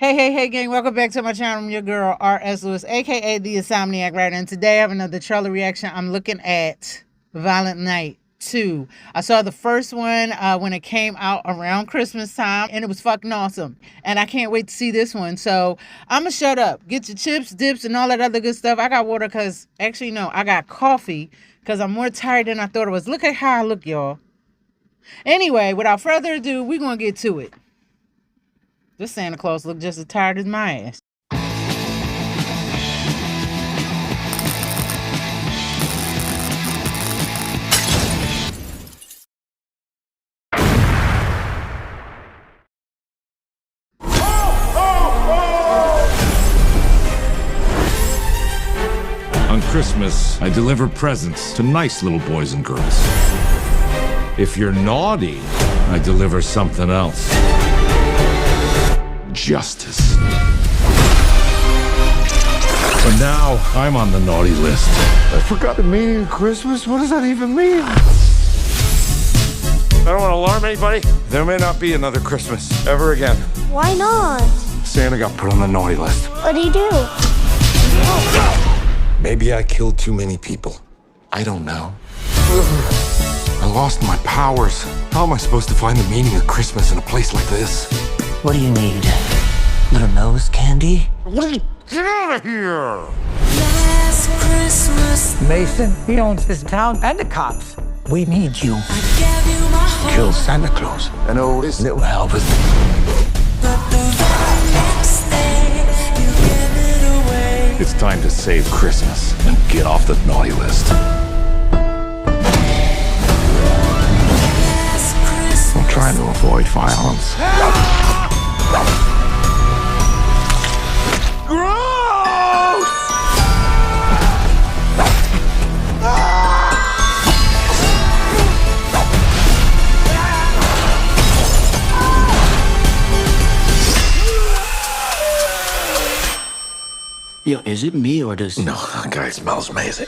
Hey, gang, welcome back to my channel. I'm your girl, R.S. Lewis, aka The Insomniac Writer, and today I have another trailer reaction. I'm looking at Violent Night 2. I saw the first one when it came out around Christmas time, and it was fucking awesome. And I can't wait to see this one. So I'm gonna shut up. Get your chips, dips, and all that other good stuff. I got water because, actually, no, I got coffee because I'm more tired than I thought I was. Look at how I look, y'all. Anyway, without further ado, we're gonna get to it. This Santa Claus looked just as tired as my ass. On Christmas, I deliver presents to nice little boys and girls. If you're naughty, I deliver something else. Justice. But now, I'm on the naughty list. I forgot the meaning of Christmas? What does that even mean? I don't want to alarm anybody. There may not be another Christmas ever again. Why not? Santa got put on the naughty list. What'd he do? Maybe I killed too many people. I don't know. I lost my powers. How am I supposed to find the meaning of Christmas in a place like this? What do you need? Little nose candy? Get out of here! Last Christmas. Mason, he owns this town and the cops. We need you. Kill Santa Claus. I know this Little Harbour. It's time to save Christmas and get off the naughty list. I'm trying to avoid violence. Gross! Yo, is it me or does... No, that guy smells amazing.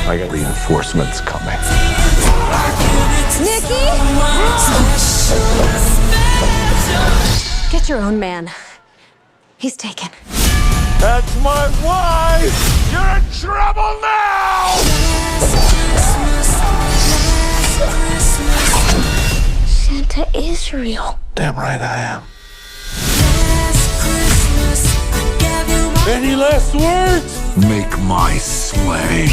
I got reinforcements coming. Nikki! Get your own man. He's taken. That's my wife! You're in trouble now! Santa is real. Damn right I am. Any last words? Make my sleigh.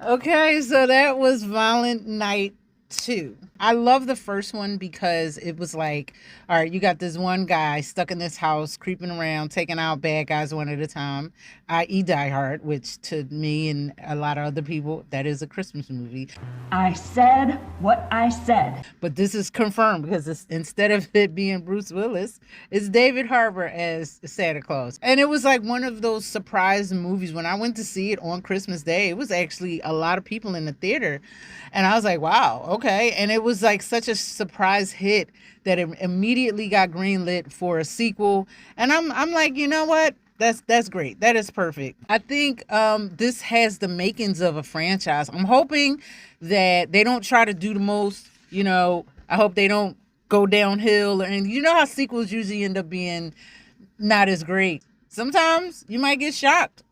Okay, so that was Violent Night 2. I love the first one because it was like, all right, you got this one guy stuck in this house, creeping around, taking out bad guys one at a time, i.e. Die Hard, which to me and a lot of other people, that is a Christmas movie. I said what I said. But this is confirmed because instead of it being Bruce Willis, it's David Harbour as Santa Claus. And it was like one of those surprise movies. When I went to see it on Christmas Day, it was actually a lot of people in the theater. And I was like, wow, okay. And it was like such a surprise hit that it immediately got greenlit for a sequel. And I'm like, you know what? That's great. That is perfect. I think this has the makings of a franchise. I'm hoping that they don't try to do the most, you know, I hope they don't go downhill. And you know how sequels usually end up being not as great. Sometimes you might get shocked.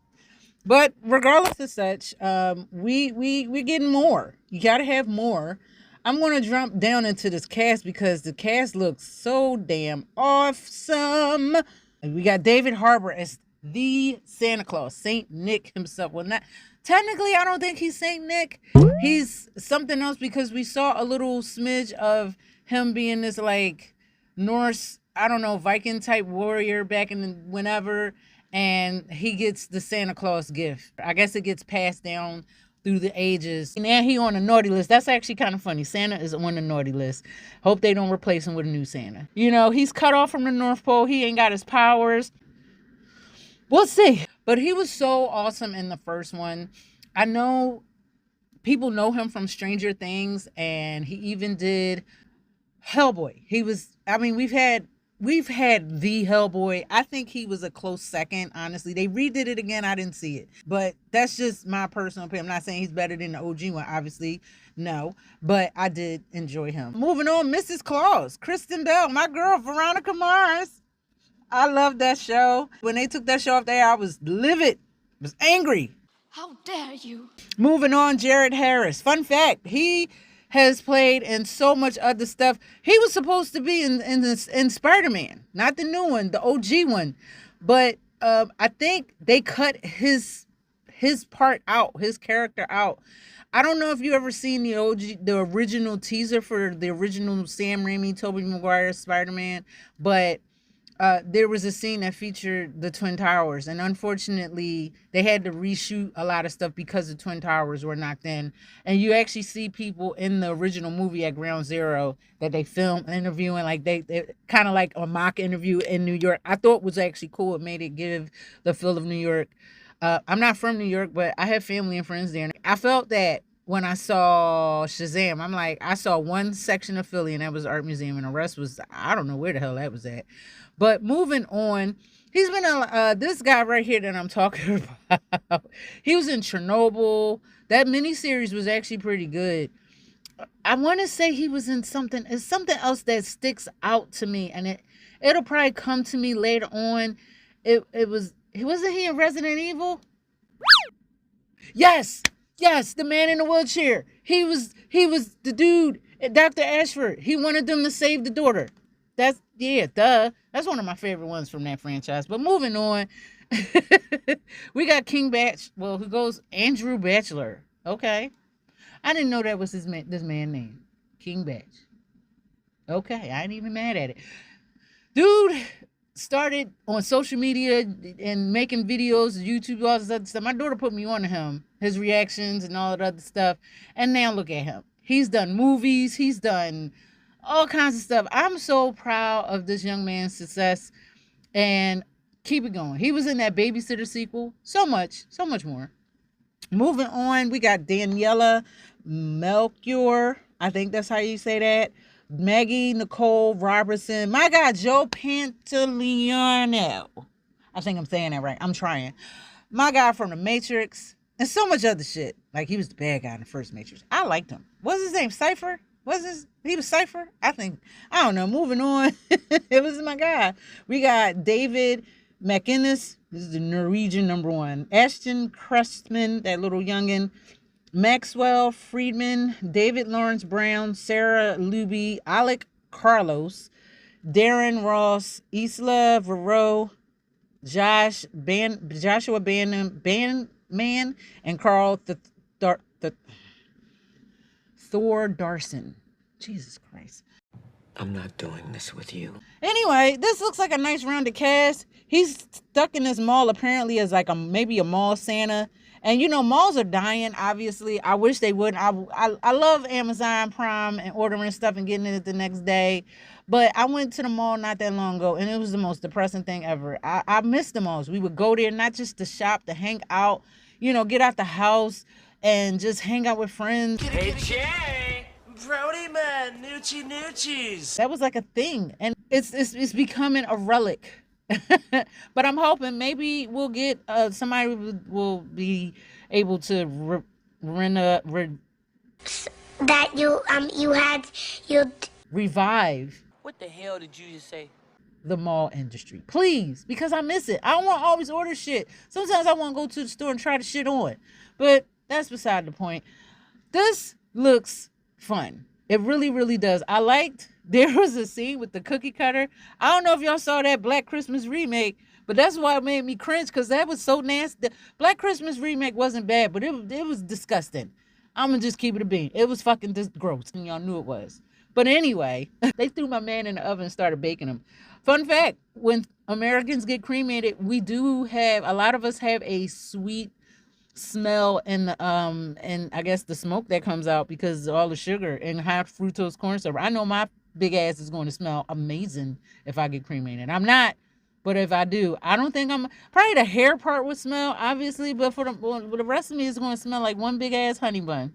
But regardless of such, we're getting more. You got to have more. I'm going to jump down into this cast because the cast looks so damn awesome. We got David Harbour as the Santa Claus, Saint Nick himself. Well, not technically, I don't think he's Saint Nick. He's something else because we saw a little smidge of him being this like Norse, I don't know, Viking type warrior back in whenever, and he gets the Santa Claus gift. I guess it gets passed down through the ages. And now he on the naughty list. That's actually kind of funny. Santa is on the naughty list. Hope they don't replace him with a new Santa. You know, he's cut off from the North Pole. He ain't got his powers. We'll see. But he was so awesome in the first one. I know People know him from Stranger Things, and he even did Hellboy. We've had the Hellboy. I think he was a close second, honestly. They redid it again. I didn't see it. But that's just my personal opinion. I'm not saying he's better than the OG one, obviously. No. But I did enjoy him. Moving on, Mrs. Claus. Kristen Bell, my girl, Veronica Mars. I love that show. When they took that show off there, I was livid. I was angry. How dare you? Moving on, Jared Harris. Fun fact, he has played in so much other stuff. He was supposed to be in Spider-Man, not the new one, the OG one. But I think they cut his part out, his character out. I don't know if you ever seen the original teaser for the original Sam Raimi, Tobey Maguire Spider-Man, but there was a scene that featured the Twin Towers, and unfortunately they had to reshoot a lot of stuff because the Twin Towers were knocked in. And you actually see people in the original movie at Ground Zero that they filmed interviewing, like they kind of like a mock interview in New York. I thought was actually cool. It made it give the feel of New York. I'm not from New York, but I have family and friends there. I felt that when I saw Shazam, I'm like, I saw one section of Philly, and that was Art Museum, and the rest was, I don't know where the hell that was at. But moving on, he's been this guy right here that I'm talking about. He was in Chernobyl. That miniseries was actually pretty good. I want to say he was in something. It's something else that sticks out to me, and it'll probably come to me later on. Wasn't he in Resident Evil? Yes, the man in the wheelchair. He was the dude, Dr. Ashford. He wanted them to save the daughter. That's one of my favorite ones from that franchise. But moving on, we got King Batch. Well, who goes Andrew Bachelor? Okay, I didn't know that was this man's name, King Batch. Okay, I ain't even mad at it. Dude started on social media and making videos, YouTube, all this other stuff. My daughter put me on to him, his reactions and all that other stuff. And now look at him. He's done movies. He's done all kinds of stuff. I'm so proud of this young man's success, and keep it going. He was in that Babysitter sequel. So much more. Moving on, we got Daniela Melchior. I think that's how you say that. Maggie Nicole Robertson. My God, Joe Pantoliano. I think I'm saying that right. I'm trying. My guy from The Matrix. And so much other shit. Like, he was the bad guy in the first Matrix. I liked him. What's his name? Cypher? He was Cypher? I don't know. Moving on. It was my guy. We got David McInnes. This is the Norwegian #1. Ashton Crestman, that little youngin'. Maxwell Friedman, David Lawrence Brown, Sarah Luby, Alec Carlos, Darren Ross, Isla Varro, Joshua Bandman, and Carl Thor Darson. Jesus Christ. I'm not doing this with you. Anyway, this looks like a nice rounded cast. He's stuck in this mall apparently as like maybe a mall Santa. And you know, malls are dying, obviously. I wish they wouldn't. I love Amazon Prime and ordering stuff and getting it the next day. But I went to the mall not that long ago, and it was the most depressing thing ever. I miss the malls. We would go there not just to shop, to hang out, get out the house and just hang out with friends. Hey, Jay! Brody man, noochies. That was like a thing, and it's becoming a relic. But I'm hoping maybe we'll get somebody will be able to revive. What the hell did you just say? The mall industry, please, because I miss it. I don't want to always order shit. Sometimes I want to go to the store and try the shit on, but that's beside the point. This looks fun. It really, really does. There was a scene with the cookie cutter. I don't know if y'all saw that Black Christmas remake, but that's why it made me cringe, because that was so nasty. Black Christmas remake wasn't bad, but it was disgusting. I'm going to just keep it a bean. It was fucking just gross, and y'all knew it was. But anyway, they threw my man in the oven and started baking him. Fun fact, when Americans get cremated, a lot of us have a sweet smell and I guess the smoke that comes out because of all the sugar and high fructose corn syrup. I know my big ass is going to smell amazing if I get cremated. I'm not, but if I do, I don't think probably the hair part would smell, obviously, but for the rest of me, it's going to smell like one big ass honey bun.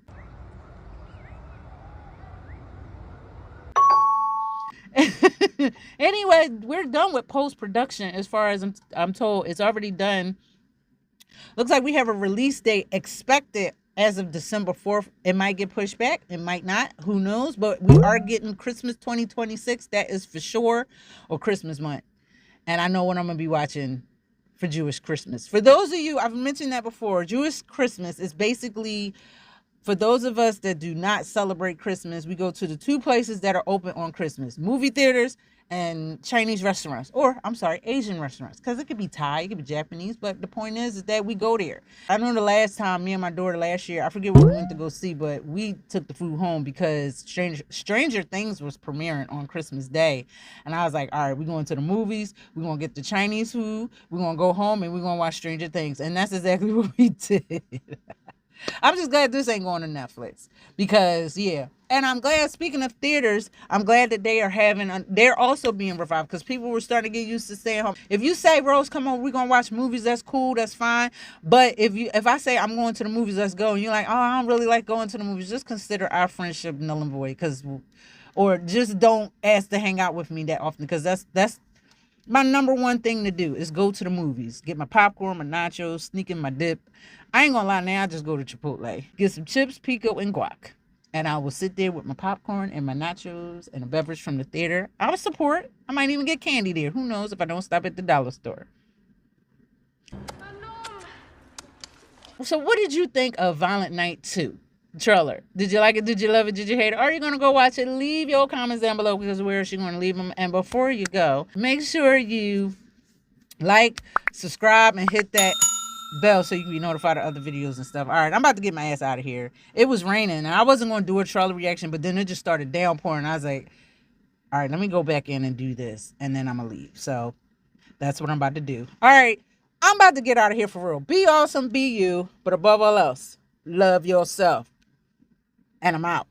Anyway, we're done with post-production as far as I'm told. It's already done. Looks like we have a release date expected as of December 4th. It might get pushed back. It might not. Who knows? But we are getting Christmas 2026. That is for sure. Or Christmas month. And I know what I'm going to be watching for Jewish Christmas. For those of you, I've mentioned that before. Jewish Christmas is basically, for those of us that do not celebrate Christmas, we go to the two places that are open on Christmas: movie theaters and Chinese restaurants, or I'm sorry, Asian restaurants, because it could be Thai, it could be Japanese, but the point is that we go there. I know the last time, me and my daughter last year, I forget what we went to go see, but we took the food home because Stranger Things was premiering on Christmas Day, and I was like, all right, we're going to the movies, we're going to get the Chinese food, we're going to go home, and we're going to watch Stranger Things, and that's exactly what we did. I'm just glad this ain't going to Netflix because, yeah. And I'm glad, speaking of theaters, I'm glad that they're also being revived because people were starting to get used to staying home. If you say, Rose, come on, we're going to watch movies, that's cool, that's fine. But if I say I'm going to the movies, let's go, and you're like, oh, I don't really like going to the movies, just consider our friendship null and void, or just don't ask to hang out with me that often, because that's my number one thing to do is go to the movies, get my popcorn, my nachos, sneak in my dip. I ain't gonna lie, now I just go to Chipotle, get some chips, pico, and guac. And I will sit there with my popcorn and my nachos and a beverage from the theater. I will support. I might even get candy there. Who knows if I don't stop at the dollar store. So what did you think of Violent Night 2? Trailer. Did you like it? Did you love it? Did you hate it? Are you going to go watch it? Leave your comments down below, because where is she going to leave them? And before you go, make sure you like, subscribe, and hit that bell so you can be notified of other videos and stuff. All right, I'm about to get my ass out of here. It was raining, and I wasn't going to do a trailer reaction, but then it just started downpouring. I was like, all right, let me go back in and do this, and then I'm going to leave. So that's what I'm about to do. All right, I'm about to get out of here for real. Be awesome, be you, but above all else, love yourself. And I'm out.